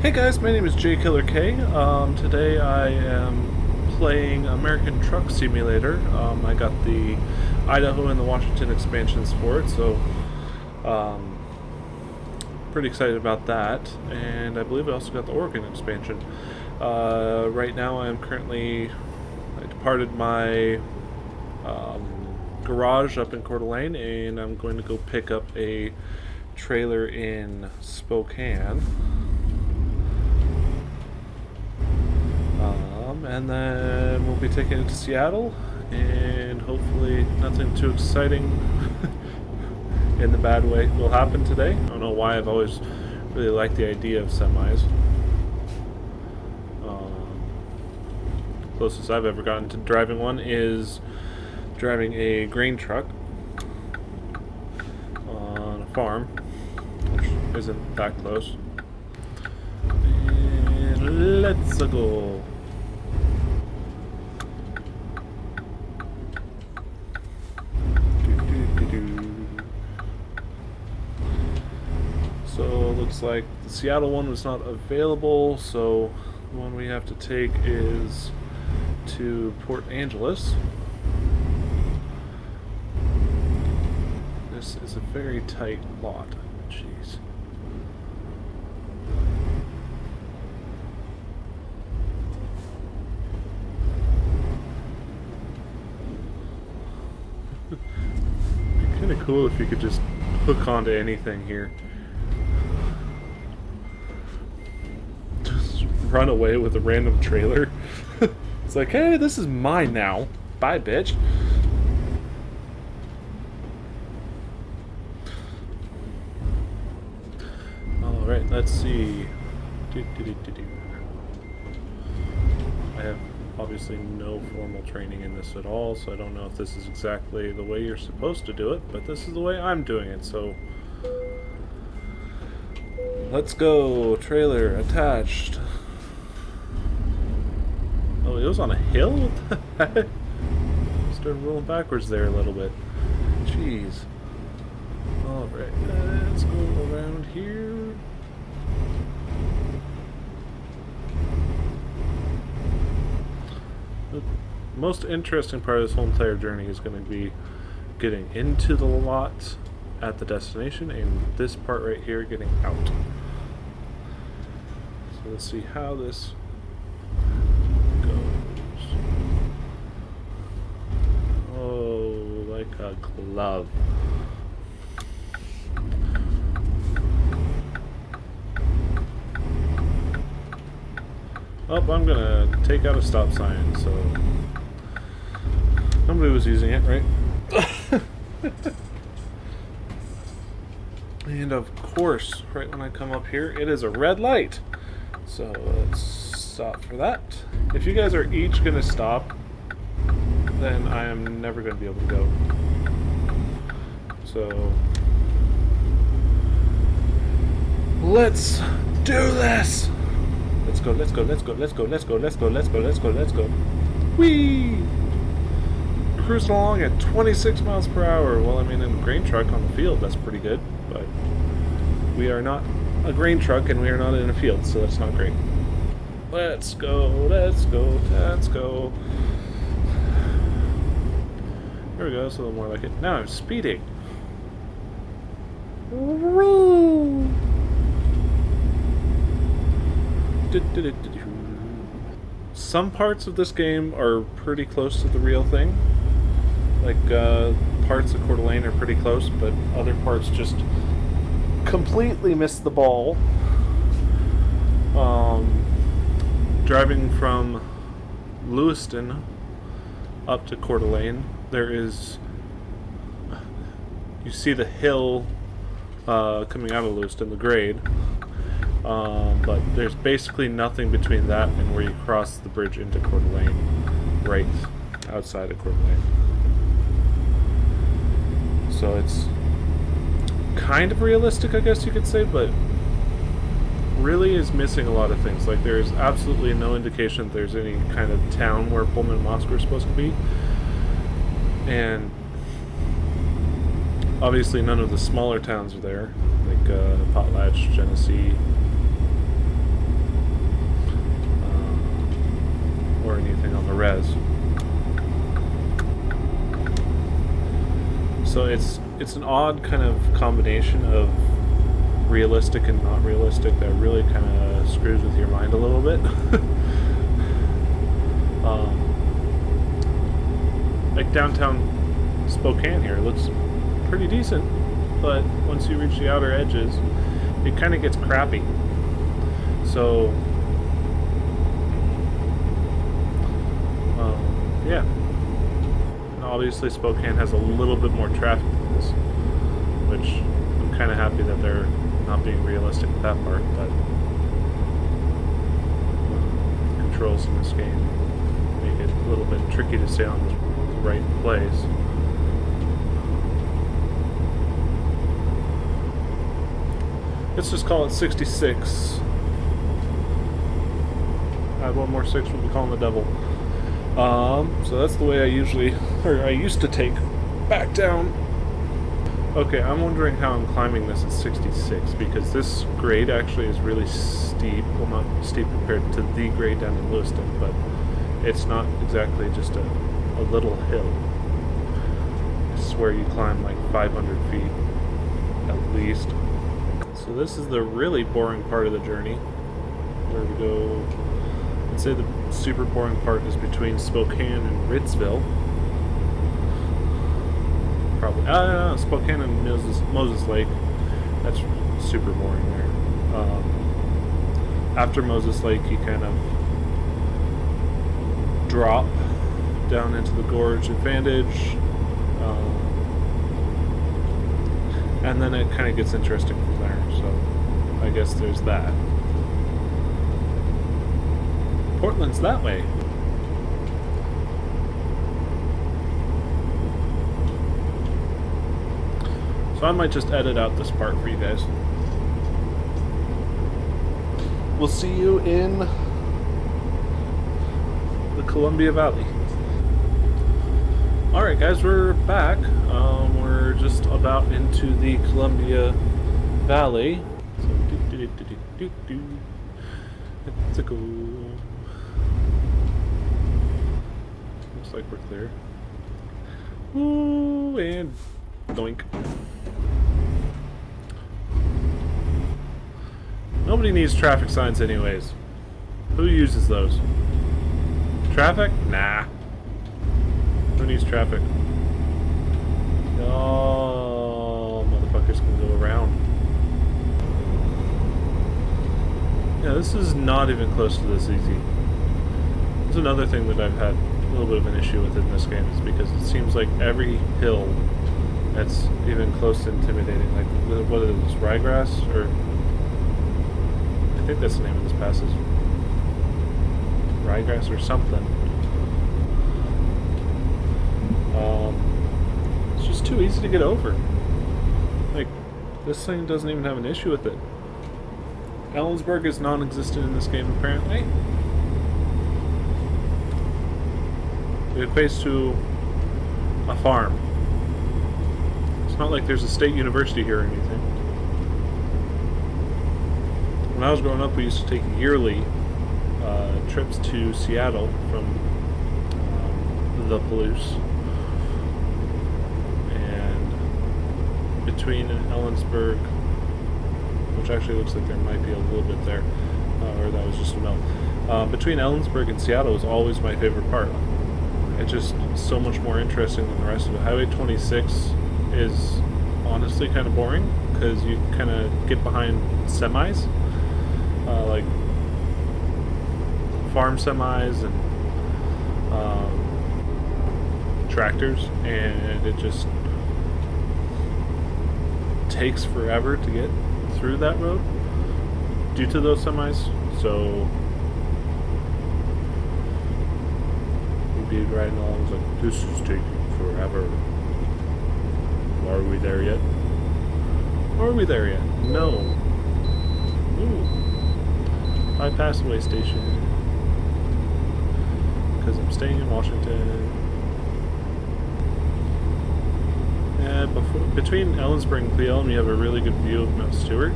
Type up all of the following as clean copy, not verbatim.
Hey guys, my name is JKillerK. Today I am playing American Truck Simulator. I got the Idaho and the Washington expansions for it, so um, pretty excited about that. And I believe I also got the Oregon expansion. Right now I departed my garage up in Coeur d'Alene, and I'm going to go pick up a trailer in Spokane. And then we'll be taking it to Seattle, and hopefully nothing too exciting in the bad way will happen today. I don't know why I've always really liked the idea of semis. Closest I've ever gotten to driving one is driving a grain truck on a farm, which isn't that close. And let's go. So looks like the Seattle one was not available, so the one we have to take is to Port Angeles. This is a very tight lot. Jeez. It'd be kind of cool if you could just hook onto anything here. Just run away with a random trailer. It's like, hey, this is mine now. Bye, bitch. Alright, let's see. I have obviously no formal training in this at all, so I don't know if this is exactly the way you're supposed to do it, but this is the way I'm doing it, so let's go. Trailer attached. Oh, it was on a hill? What the heck? Started rolling backwards there a little bit. Jeez. Alright, let's go around here. The most interesting part of this whole entire journey is going to be getting into the lot at the destination, and this part right here getting out. So let's see how this goes. Oh, like a glove. Oh, I'm gonna take out a stop sign, so nobody was using it, right? And of course, right when I come up here, it is a red light. So let's stop for that. If you guys are each gonna stop, then I am never gonna be able to go. So let's do this! Let's go, let's go, let's go, let's go, let's go, let's go, let's go, let's go, let's go. Whee! Cruising along at 26 miles per hour. Well, I mean, in a grain truck on the field, that's pretty good, but we are not a grain truck and we are not in a field, so that's not great. Let's go, let's go, let's go. There we go, that's a little more like it. Now I'm speeding. Woo! Some parts of this game are pretty close to the real thing. Like, parts of Coeur d'Alene are pretty close, but other parts just completely missed the ball. Driving from Lewiston up to Coeur d'Alene, you see the hill coming out of Lewiston, the grade. But there's basically nothing between that and where you cross the bridge into Coeur d'Alene, right outside of Coeur d'Alene. So it's kind of realistic, I guess you could say, but really is missing a lot of things. Like, there's absolutely no indication that there's any kind of town where Pullman and Moscow are supposed to be. And obviously none of the smaller towns are there, like Potlatch, Genesee, So it's an odd kind of combination of realistic and not realistic that really kind of screws with your mind a little bit. Like downtown Spokane here looks pretty decent, but once you reach the outer edges, it kind of gets crappy. So, yeah. Obviously, Spokane has a little bit more traffic than this, which I'm kind of happy that they're not being realistic with that part, but controls in this game make it a little bit tricky to stay on the right place. Let's just call it 66. Add one more 6, we'll be calling the devil. So that's the way I used to take back down. Okay, I'm wondering how I'm climbing this at 66, because this grade actually is really steep. Well, not steep compared to the grade down in Lewiston, but it's not exactly just a little hill. I swear you climb like 500 feet at least. So this is the really boring part of the journey, where we go. I'd say the super boring part is between Spokane and Ritzville. Probably. Spokane and Moses Lake. That's super boring there. After Moses Lake, you kind of drop down into the gorge advantage. And then it kind of gets interesting from there. So I guess there's that. Portland's that way. So I might just edit out this part for you guys. We'll see you in the Columbia Valley. Alright guys, we're back. We're just about into the Columbia Valley. So let's go. Looks like we're clear. Ooh, and doink. Nobody needs traffic signs anyways. Who uses those? Traffic? Nah. Who needs traffic? Oh, motherfuckers can go around. Yeah, this is not even close to this easy. There's another thing that I've had a little bit of an issue with in this game, is because it seems like every hill that's even close to intimidating, like, what is this, ryegrass? Or, I think that's the name of this passage. Ryegrass or something. It's just too easy to get over. Like, this thing doesn't even have an issue with it. Ellensburg is non-existent in this game, apparently. It equates to a farm. It's not like there's a state university here or anything. When I was growing up, we used to take yearly trips to Seattle from the Palouse. And between Ellensburg, which actually looks like there might be a little bit there, or that was just a mill. Between Ellensburg and Seattle is always my favorite part. It's just so much more interesting than the rest of it. Highway 26 is honestly kind of boring, because you kind of get behind semis, like farm semis and tractors, and it just takes forever to get through that road due to those semis. So we'd be riding along, it's like, this is taking forever. Are we there yet? Are we there yet? No. Ooh. Bypass way station. Because I'm staying in Washington. And between Ellensburg and Cleveland, you have a really good view of Mount Stewart.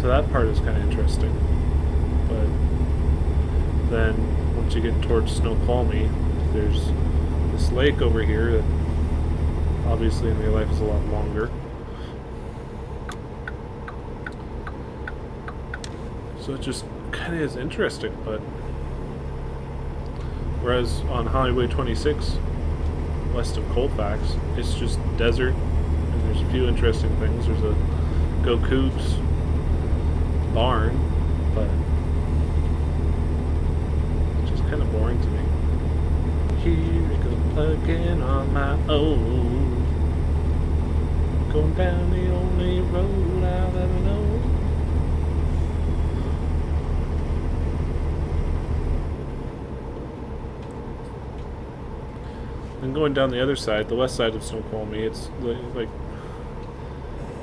So that part is kind of interesting. But then, once you get towards Snoqualmie, there's this lake over here that obviously in real life is a lot longer. So it just kind of is interesting, but whereas on Highway 26 west of Colfax, it's just desert, and there's a few interesting things. There's a Go Cougs barn, but it's just kind of boring to me. Here I go plugging on my own, going down the only road I'll ever know. And going down the other side, the west side of Snoqualmie, it's like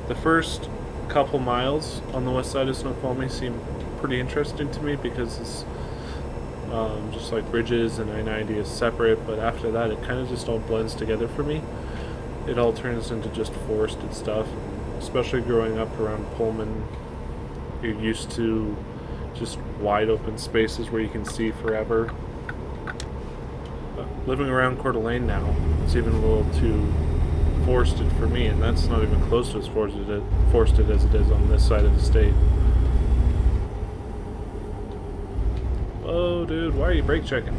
the first couple miles on the west side of Snoqualmie seem pretty interesting to me because it's just like bridges and I-90 is separate, but after that it kind of just all blends together for me. It all turns into just forested stuff, especially growing up around Pullman. You're used to just wide open spaces where you can see forever. Living around Coeur d'Alene now, it's even a little too forested for me, and that's not even close to as forested as it is on this side of the state. Whoa, dude, why are you brake checking?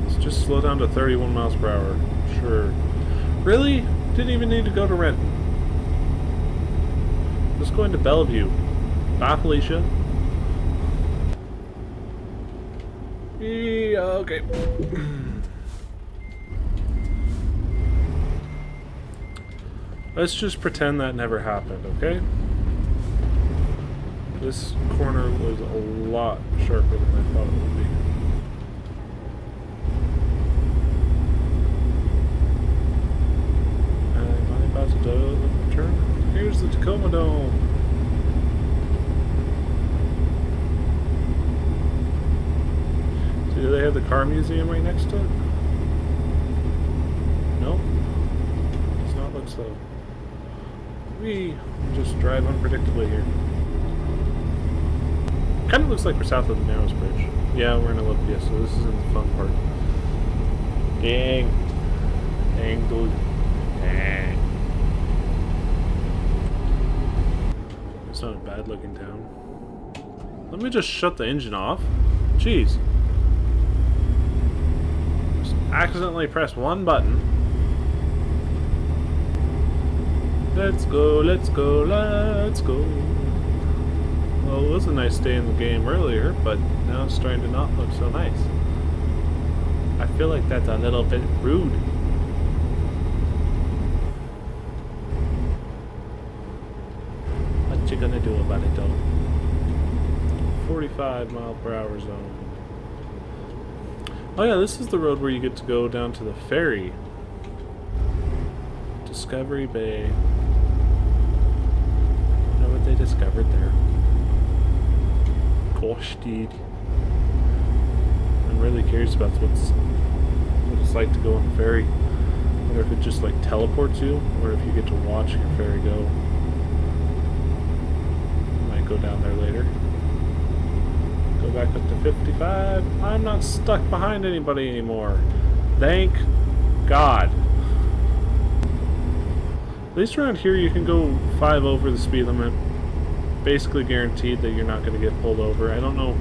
Let's just slow down to 31 miles per hour. Sure. Really? Didn't even need to go to Renton. Just going to Bellevue. Bye, Felicia. Yeah, okay. Let's just pretend that never happened, okay? This corner was a lot sharper than I thought it would be. Am I about to turn? Here's the Tacoma Dome. Do they have the car museum right next to it? Nope. Does not look so. We just drive unpredictably here. Kind of looks like we're south of the Narrows Bridge. Yeah, we're in Olympia, so this isn't the fun part. Dang. Dang, dude. Dang. It's not a bad looking town. Let me just shut the engine off. Jeez. Accidentally pressed one button. Let's go, let's go, let's go. Well, it was a nice day in the game earlier, but now it's starting to not look so nice. I feel like that's a little bit rude. What you gonna do about it though? 45 mile per hour zone. Oh yeah, this is the road where you get to go down to the ferry. Discovery Bay. I wonder what they discovered there. Gosh, dude. I'm really curious about what it's like to go on the ferry. I wonder if it just like teleports you, or if you get to watch your ferry go. Might go down there later. Go back up to 55. I'm not stuck behind anybody anymore. Thank God. At least around here you can go 5 over the speed limit. Basically guaranteed that you're not going to get pulled over. I don't know.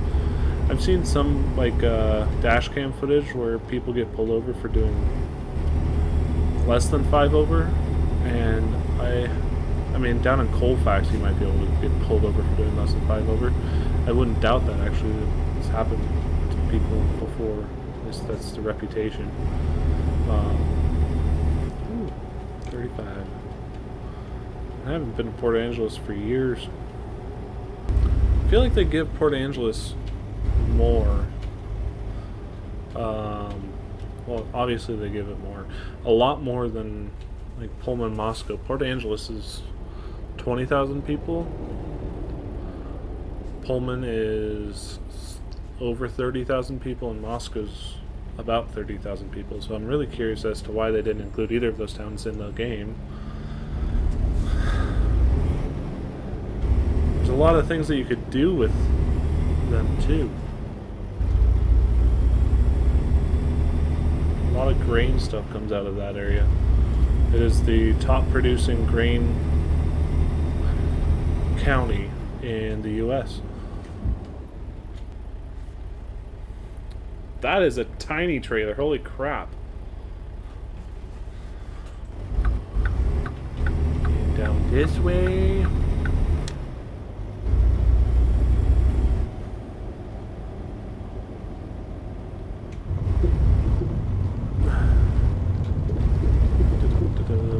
I've seen some like dash cam footage where people get pulled over for doing less than 5 over, and I mean down in Colfax you might be able to get pulled over for doing less than 5 over. I wouldn't doubt that actually. It's happened to people before. At least that's the reputation. 35. I haven't been to Port Angeles for years. I feel like they give Port Angeles more. Well, obviously they give it more. A lot more than like Pullman, Moscow. Port Angeles is 20,000 people. Pullman is over 30,000 people, and Moscow's about 30,000 people. So I'm really curious as to why they didn't include either of those towns in the game. There's a lot of things that you could do with them too. lot of grain stuff comes out of that area. It is the top producing grain county in the US. That is a tiny trailer, holy crap. And down this way.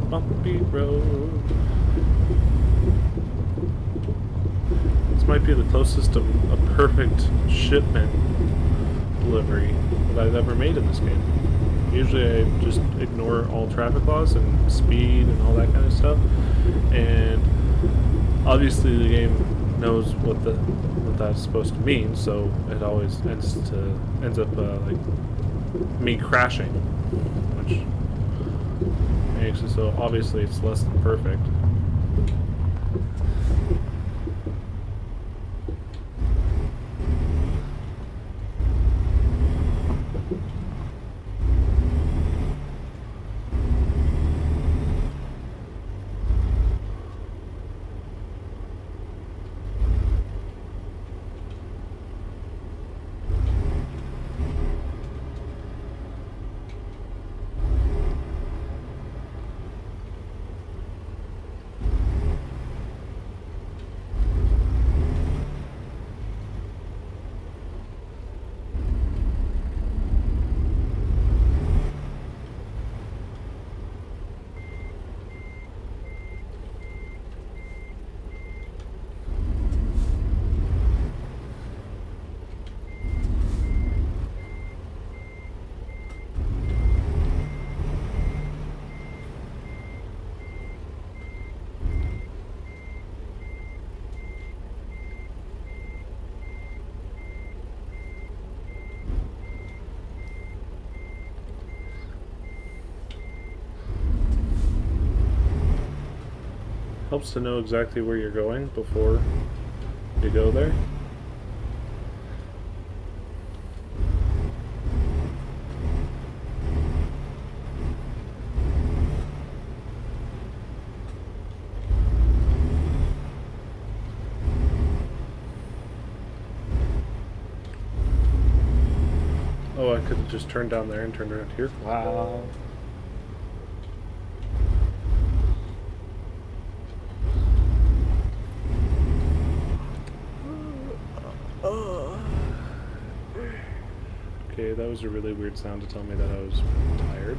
Bumpy road. This might be the closest to a perfect shipment delivery that I've ever made in this game. Usually I just ignore all traffic laws and speed and all that kind of stuff, and obviously the game knows what that's supposed to mean, so it always ends up like me crashing, which makes it so obviously it's less than perfect. Helps to know exactly where you're going before you go there. Oh, I could have just turned down there and turned around here. Wow. Okay, that was a really weird sound to tell me that I was tired.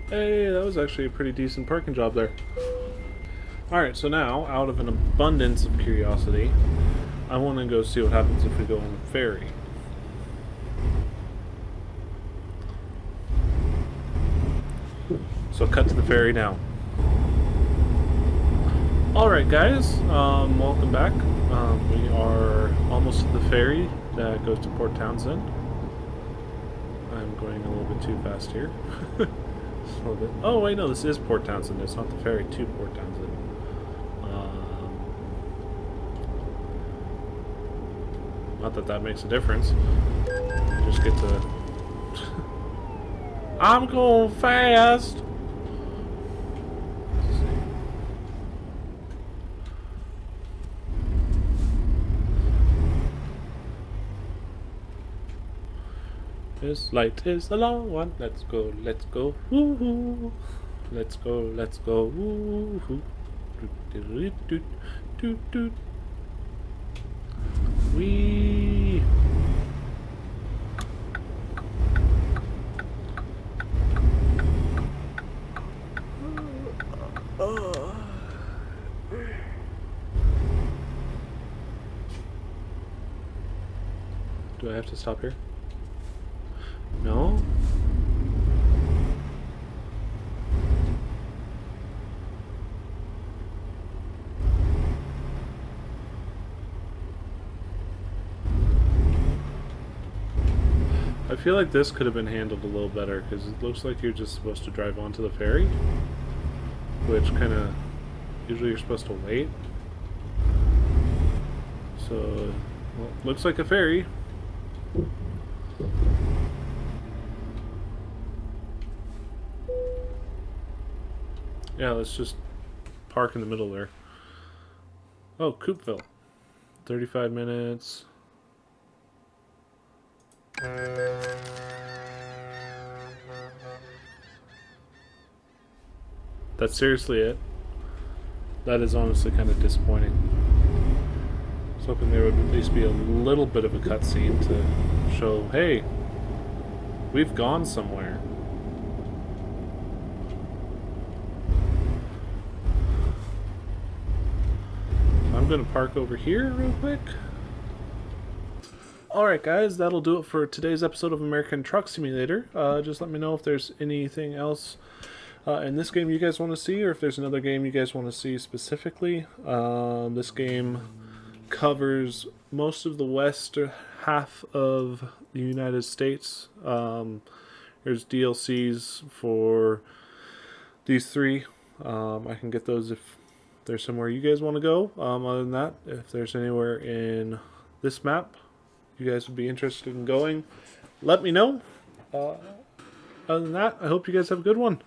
Hey, that was actually a pretty decent parking job there. Alright, so now, out of an abundance of curiosity, I want to go see what happens if we go on the ferry. So cut to the ferry now. Alright guys, welcome back. We are almost to the ferry that goes to Port Townsend. I'm going a little bit too fast here. A little bit. Oh wait, no, this is Port Townsend. It's not the ferry to Port Townsend. Not that that makes a difference. Just get to... I'm going fast! This light is the long one. Let's go, let's go, woohoo! Let's go, woohoo! Doot doot doot doot. Wee. Do I have to stop here? No? I feel like this could have been handled a little better, because it looks like you're just supposed to drive onto the ferry, which kind of, usually you're supposed to wait. So, well, looks like a ferry. Yeah, let's just park in the middle there. Oh, Coopville. 35 minutes. That's seriously it. That is honestly kind of disappointing. I was hoping there would at least be a little bit of a cutscene to show, hey, we've gone somewhere. I'm going to park over here real quick. Alright guys, that'll do it for today's episode of American Truck Simulator. Just let me know if there's anything else in this game you guys want to see, or if there's another game you guys want to see specifically. This game covers most of the west half of the United States. There's DLCs for these three. I can get those if there's somewhere you guys want to go. Other than that, if there's anywhere in this map you guys would be interested in going, let me know. Other than that, I hope you guys have a good one.